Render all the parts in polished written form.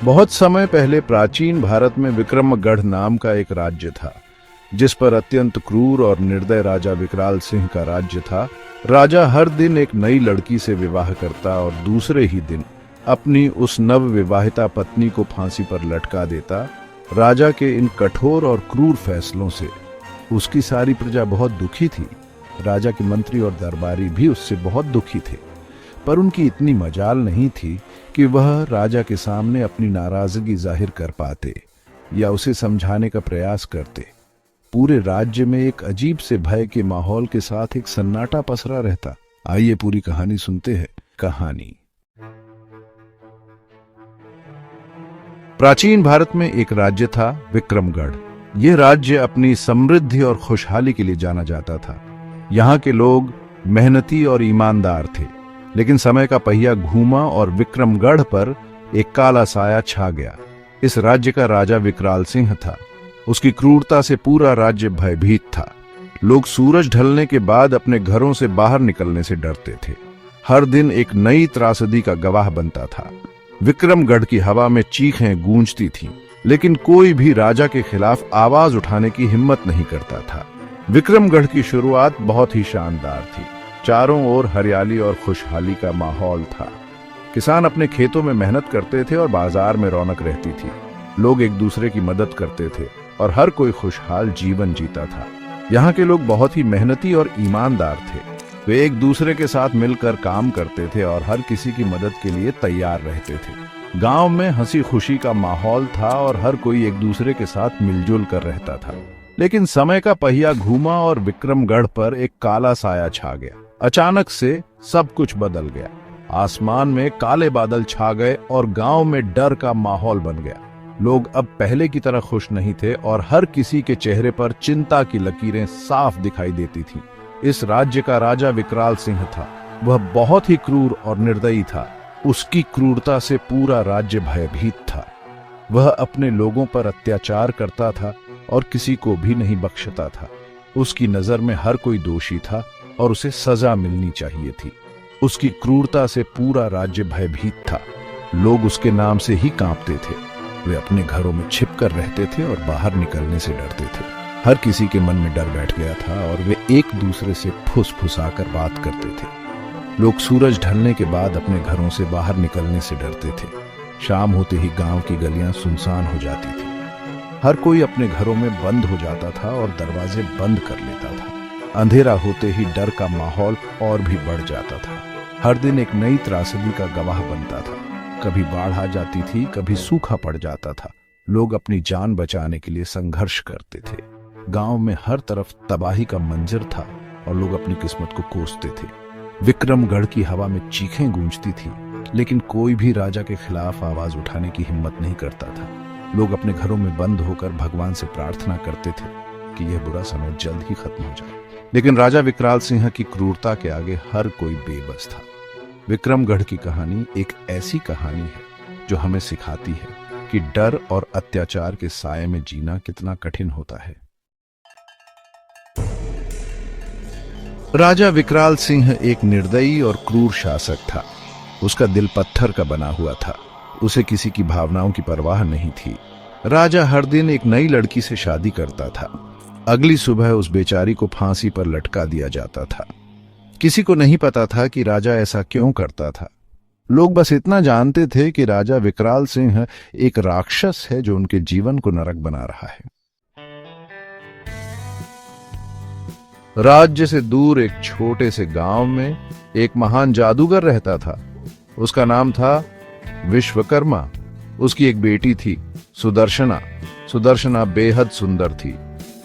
बहुत समय पहले प्राचीन भारत में विक्रमगढ़ नाम का एक राज्य था, जिस पर अत्यंत क्रूर और निर्दय राजा विकराल सिंह का राज्य था। राजा हर दिन एक नई लड़की से विवाह करता और दूसरे ही दिन अपनी उस नव विवाहिता पत्नी को फांसी पर लटका देता। राजा के इन कठोर और क्रूर फैसलों से उसकी सारी प्रजा बहुत दुखी थी। राजा के मंत्री और दरबारी भी उससे बहुत दुखी थे, पर उनकी इतनी मजाल नहीं थी कि वह राजा के सामने अपनी नाराजगी जाहिर कर पाते या उसे समझाने का प्रयास करते। पूरे राज्य में एक अजीब से भय के माहौल के साथ एक सन्नाटा पसरा रहता। आइए पूरी कहानी सुनते हैं। कहानी। प्राचीन भारत में एक राज्य था, विक्रमगढ़। यह राज्य अपनी समृद्धि और खुशहाली के लिए जाना जाता था। यहाँ के लोग मेहनती और ईमानदार थे, लेकिन समय का पहिया घूमा और विक्रमगढ़ पर एक काला साया छा गया। इस राज्य का राजा विकराल सिंह था। उसकी क्रूरता से पूरा राज्य भयभीत था। लोग सूरज ढलने के बाद अपने घरों से बाहर निकलने से डरते थे। हर दिन एक नई त्रासदी का गवाह बनता था। विक्रमगढ़ की हवा में चीखें गूंजती थीं, लेकिन कोई भी राजा के खिलाफ आवाज उठाने की हिम्मत नहीं करता था। विक्रमगढ़ की शुरुआत बहुत ही शानदार थी। चारों ओर हरियाली और खुशहाली का माहौल था। किसान अपने खेतों में मेहनत करते थे और बाजार में रौनक रहती थी। लोग एक दूसरे की मदद करते थे और हर कोई खुशहाल जीवन जीता था। यहाँ के लोग बहुत ही मेहनती और ईमानदार थे। वे एक दूसरे के साथ मिलकर काम करते थे और हर किसी की मदद के लिए तैयार रहते थे। गांव में हंसी खुशी का माहौल था और हर कोई एक दूसरे के साथ मिलजुल कर रहता था। लेकिन समय का पहिया घूमा और विक्रमगढ़ पर एक काला साया छा गया। अचानक से सब कुछ बदल गया। आसमान में काले बादल छा गए और गांव में डर का माहौल बन गया। लोग अब पहले की तरह खुश नहीं थे और हर किसी के चेहरे पर चिंता की लकीरें साफ दिखाई देती थीं। इस राज्य का राजा विकराल सिंह था। वह बहुत ही क्रूर और निर्दयी था। उसकी क्रूरता से पूरा राज्य भयभीत था। वह अपने लोगों पर अत्याचार करता था और किसी को भी नहीं बख्शता था। उसकी नजर में हर कोई दोषी था और उसे सजा मिलनी चाहिए थी। उसकी क्रूरता से पूरा राज्य भयभीत था। लोग उसके नाम से ही कांपते थे। वे अपने घरों में छिपकर रहते थे और बाहर निकलने से डरते थे। हर किसी के मन में डर बैठ गया था और वे एक दूसरे से फुसफुसाकर बात करते थे। लोग सूरज ढलने के बाद अपने घरों से बाहर निकलने से डरते थे। शाम होते ही गांव की गलियां सुनसान हो जाती थी। हर कोई अपने घरों में बंद हो जाता था और दरवाजे बंद कर लेता था। अंधेरा होते ही डर का माहौल और भी बढ़ जाता था। हर दिन एक नई त्रासदी का गवाह बनता था। कभी बाढ़ आ जाती थी, कभी सूखा पड़ जाता था। लोग अपनी जान बचाने के लिए संघर्ष करते थे। गांव में हर तरफ तबाही का मंजर था और लोग अपनी किस्मत को कोसते थे। विक्रमगढ़ की हवा में चीखें गूंजती थी, लेकिन कोई भी राजा के खिलाफ आवाज उठाने की हिम्मत नहीं करता था। लोग अपने घरों में बंद होकर भगवान से प्रार्थना करते थे कि यह बुरा समय जल्द ही खत्म हो जाए। लेकिन राजा विकराल सिंह की क्रूरता के आगे हर कोई बेबस था। विक्रमगढ़ की कहानी एक ऐसी कहानी है जो हमें सिखाती है कि डर और अत्याचार के साये में जीना कितना कठिन होता है। राजा विकराल सिंह एक निर्दयी और क्रूर शासक था। उसका दिल पत्थर का बना हुआ था। उसे किसी की भावनाओं की परवाह नहीं थी। राजा हर दिन एक नई लड़की से शादी करता था। अगली सुबह उस बेचारी को फांसी पर लटका दिया जाता था। किसी को नहीं पता था कि राजा ऐसा क्यों करता था। लोग बस इतना जानते थे कि राजा विकराल सिंह एक राक्षस है जो उनके जीवन को नरक बना रहा है। राज्य से दूर एक छोटे से गांव में एक महान जादूगर रहता था। उसका नाम था विश्वकर्मा। उसकी एक बेटी थी, सुदर्शना। सुदर्शना बेहद सुंदर थी,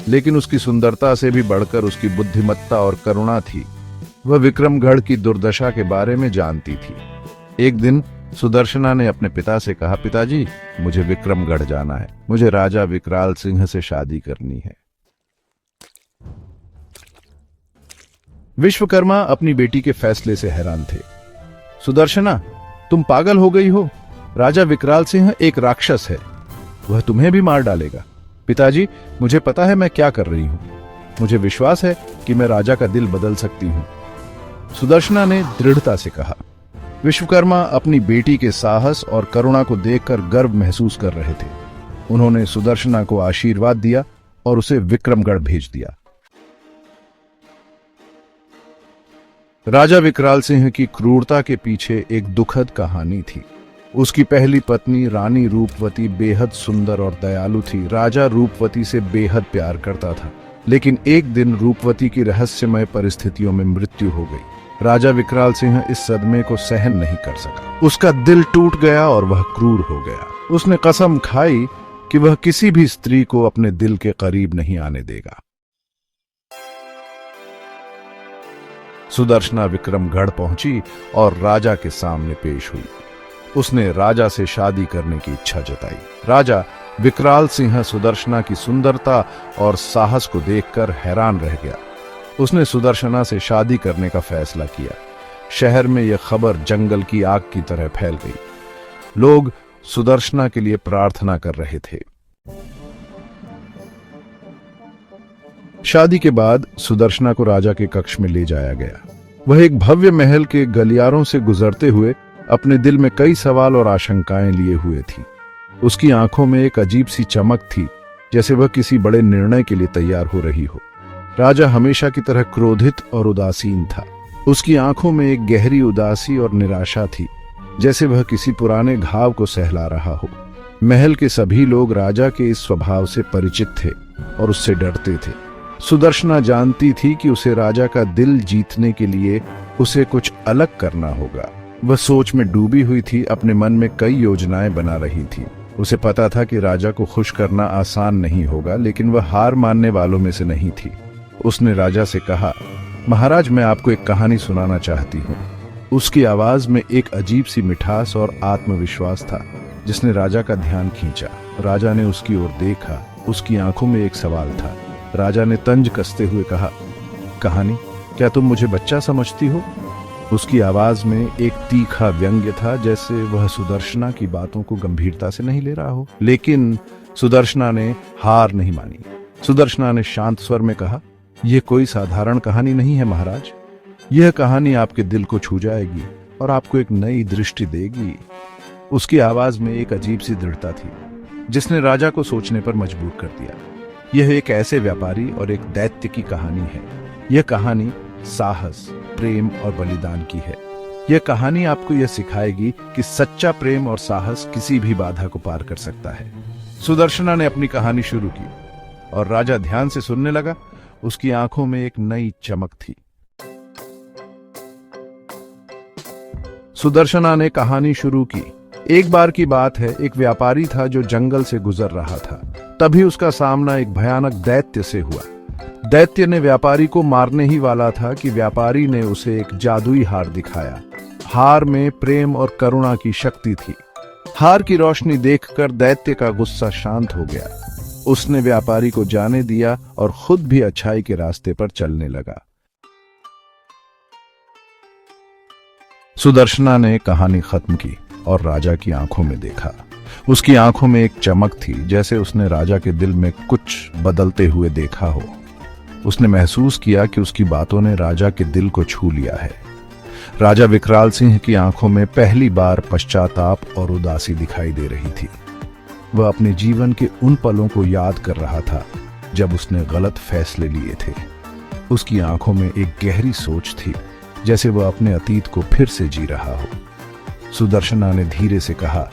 लेकिन उसकी सुंदरता से भी बढ़कर उसकी बुद्धिमत्ता और करुणा थी। वह विक्रमगढ़ की दुर्दशा के बारे में जानती थी। एक दिन सुदर्शना ने अपने पिता से कहा, पिताजी, मुझे विक्रमगढ़ जाना है। मुझे राजा विकराल सिंह से शादी करनी है। विश्वकर्मा अपनी बेटी के फैसले से हैरान थे। सुदर्शना, तुम पागल हो गई हो। राजा विकराल सिंह एक राक्षस है। वह तुम्हें भी मार डालेगा। पिताजी, मुझे पता है मैं क्या कर रही हूं। मुझे विश्वास है कि मैं राजा का दिल बदल सकती हूं। सुदर्शना ने दृढ़ता से कहा। विश्वकर्मा अपनी बेटी के साहस और करुणा को देखकर गर्व महसूस कर रहे थे। उन्होंने सुदर्शना को आशीर्वाद दिया और उसे विक्रमगढ़ भेज दिया। राजा विकराल सिंह की क्रूरता के पीछे एक दुखद कहानी थी। उसकी पहली पत्नी रानी रूपवती बेहद सुंदर और दयालु थी। राजा रूपवती से बेहद प्यार करता था, लेकिन एक दिन रूपवती की रहस्यमय परिस्थितियों में मृत्यु हो गई। राजा विकराल सिंह इस सदमे को सहन नहीं कर सका। उसका दिल टूट गया और वह क्रूर हो गया। उसने कसम खाई कि वह किसी भी स्त्री को अपने दिल के करीब नहीं आने देगा। सुदर्शना विक्रमगढ़ पहुंची और राजा के सामने पेश हुई। उसने राजा से शादी करने की इच्छा जताई। राजा विकराल सिंह सुदर्शना की सुंदरता और साहस को देखकर हैरान रह गया। उसने सुदर्शना से शादी करने का फैसला किया। शहर में यह खबर जंगल की आग की तरह फैल गई। लोग सुदर्शना के लिए प्रार्थना कर रहे थे। शादी के बाद सुदर्शना को राजा के कक्ष में ले जाया गया। वह एक भव्य महल के गलियारों से गुजरते हुए अपने दिल में कई सवाल और आशंकाएं लिए हुए थी। उसकी आंखों में एक अजीब सी चमक थी, जैसे वह किसी बड़े निर्णय के लिए तैयार हो रही हो। राजा हमेशा की तरह क्रोधित और उदासीन था। उसकी आंखों में एक गहरी उदासी और निराशा थी, जैसे वह किसी पुराने घाव को सहला रहा हो। महल के सभी लोग राजा के इस स्वभाव से परिचित थे और उससे डरते थे। सुदर्शना जानती थी कि उसे राजा का दिल जीतने के लिए उसे कुछ अलग करना होगा। वह सोच में डूबी हुई थी, अपने मन में कई योजनाएं बना रही थी। उसे पता था कि राजा को खुश करना आसान नहीं होगा, लेकिन वह हार मानने वालों में से नहीं थी। उसने राजा से कहा, महाराज, मैं आपको एक कहानी सुनाना चाहती हूँ। उसकी आवाज में एक अजीब सी मिठास और आत्मविश्वास था, जिसने राजा का ध्यान खींचा। राजा ने उसकी ओर देखा। उसकी आंखों में एक सवाल था। राजा ने तंज कसते हुए कहा, कहानी? क्या तुम मुझे बच्चा समझती हो? उसकी आवाज में एक तीखा व्यंग्य था, जैसे वह सुदर्शना की बातों को गंभीरता से नहीं ले रहा हो। लेकिन सुदर्शना ने हार नहीं मानी। सुदर्शना ने शांत स्वर में कहा, यह कोई साधारण कहानी नहीं है महाराज। यह कहानी आपके दिल को छू जाएगी और आपको एक नई दृष्टि देगी। उसकी आवाज में एक अजीब सी दृढ़ता थी, जिसने राजा को सोचने पर मजबूर कर दिया। यह एक ऐसे व्यापारी और एक दैत्य की कहानी है। यह कहानी साहस, प्रेम और बलिदान की है। यह कहानी आपको यह सिखाएगी कि सच्चा प्रेम और साहस किसी भी बाधा को पार कर सकता है। सुदर्शना ने अपनी कहानी शुरू की और राजा ध्यान से सुनने लगा। उसकी आंखों में एक नई चमक थी। सुदर्शना ने कहानी शुरू की। एक बार की बात है, एक व्यापारी था जो जंगल से गुजर रहा था। तभी उसका सामना एक भयानक दैत्य से हुआ। दैत्य ने व्यापारी को मारने ही वाला था कि व्यापारी ने उसे एक जादुई हार दिखाया। हार में प्रेम और करुणा की शक्ति थी। हार की रोशनी देखकर दैत्य का गुस्सा शांत हो गया। उसने व्यापारी को जाने दिया और खुद भी अच्छाई के रास्ते पर चलने लगा। सुदर्शना ने कहानी खत्म की और राजा की आंखों में देखा। उसकी आंखों में एक चमक थी, जैसे उसने राजा के दिल में कुछ बदलते हुए देखा हो। उसने महसूस किया कि उसकी बातों ने राजा के दिल को छू लिया है। राजा विकराल सिंह की आंखों में पहली बार पश्चाताप और उदासी दिखाई दे रही थी। वह अपने जीवन के उन पलों को याद कर रहा था जब उसने गलत फैसले लिए थे। उसकी आंखों में एक गहरी सोच थी, जैसे वह अपने अतीत को फिर से जी रहा हो। सुदर्शना ने धीरे से कहा,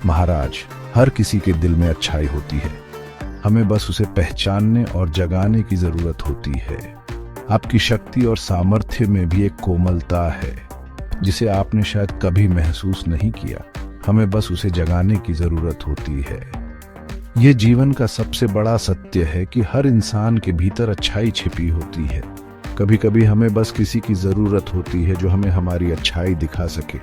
महाराज, हर किसी के दिल में अच्छाई होती है। हमें बस उसे पहचानने और जगाने की जरूरत होती है। आपकी शक्ति और सामर्थ्य में भी एक कोमलता है, जिसे आपने शायद कभी महसूस नहीं किया। हमें बस उसे जगाने की जरूरत होती है। यह जीवन का सबसे बड़ा सत्य है कि हर इंसान के भीतर अच्छाई छिपी होती है। कभी कभी हमें बस किसी की जरूरत होती है जो हमें हमारी अच्छाई दिखा सके।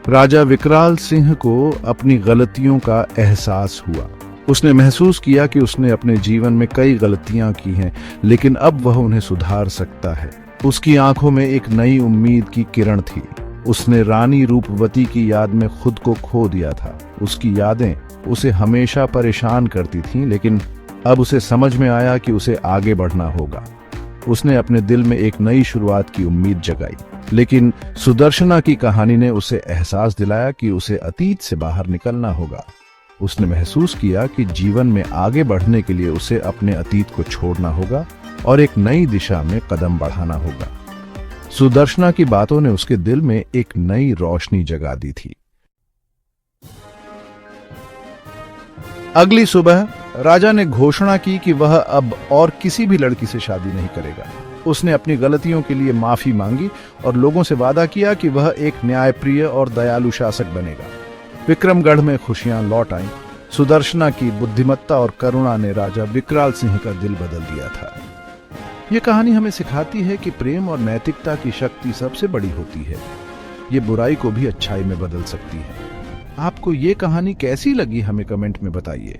राजा विकराल सिंह को अपनी गलतियों का एहसास हुआ। उसने महसूस किया कि उसने अपने जीवन में कई गलतियां की हैं, लेकिन अब वह उन्हें सुधार सकता है। उसकी आंखों में एक नई उम्मीद की किरण थी। उसने रानी रूपवती की याद में खुद को खो दिया था। उसकी यादें उसे हमेशा परेशान करती थीं, लेकिन अब उसे समझ में आया कि उसे आगे बढ़ना होगा। उसने अपने दिल में एक नई शुरुआत की उम्मीद जगाई। लेकिन सुदर्शना की कहानी ने उसे एहसास दिलाया कि उसे अतीत से बाहर निकलना होगा। उसने महसूस किया कि जीवन में आगे बढ़ने के लिए उसे अपने अतीत को छोड़ना होगा और एक नई दिशा में कदम बढ़ाना होगा। सुदर्शना की बातों ने उसके दिल में एक नई रोशनी जगा दी थी। अगली सुबह राजा ने घोषणा की कि वह अब और किसी भी लड़की से शादी नहीं करेगा। उसने अपनी गलतियों के लिए माफी मांगी और लोगों से वादा किया कि वह एक न्यायप्रिय और दयालु शासक बनेगा। विक्रमगढ़ में खुशियां लौट आईं। सुदर्शना की बुद्धिमत्ता और करुणा ने राजा विकराल सिंह का दिल बदल दिया था। यह कहानी हमें सिखाती है कि प्रेम और नैतिकता की शक्ति सबसे बड़ी होती है। ये बुराई को भी अच्छाई में बदल सकती है। आपको ये कहानी कैसी लगी हमें कमेंट में बताइए।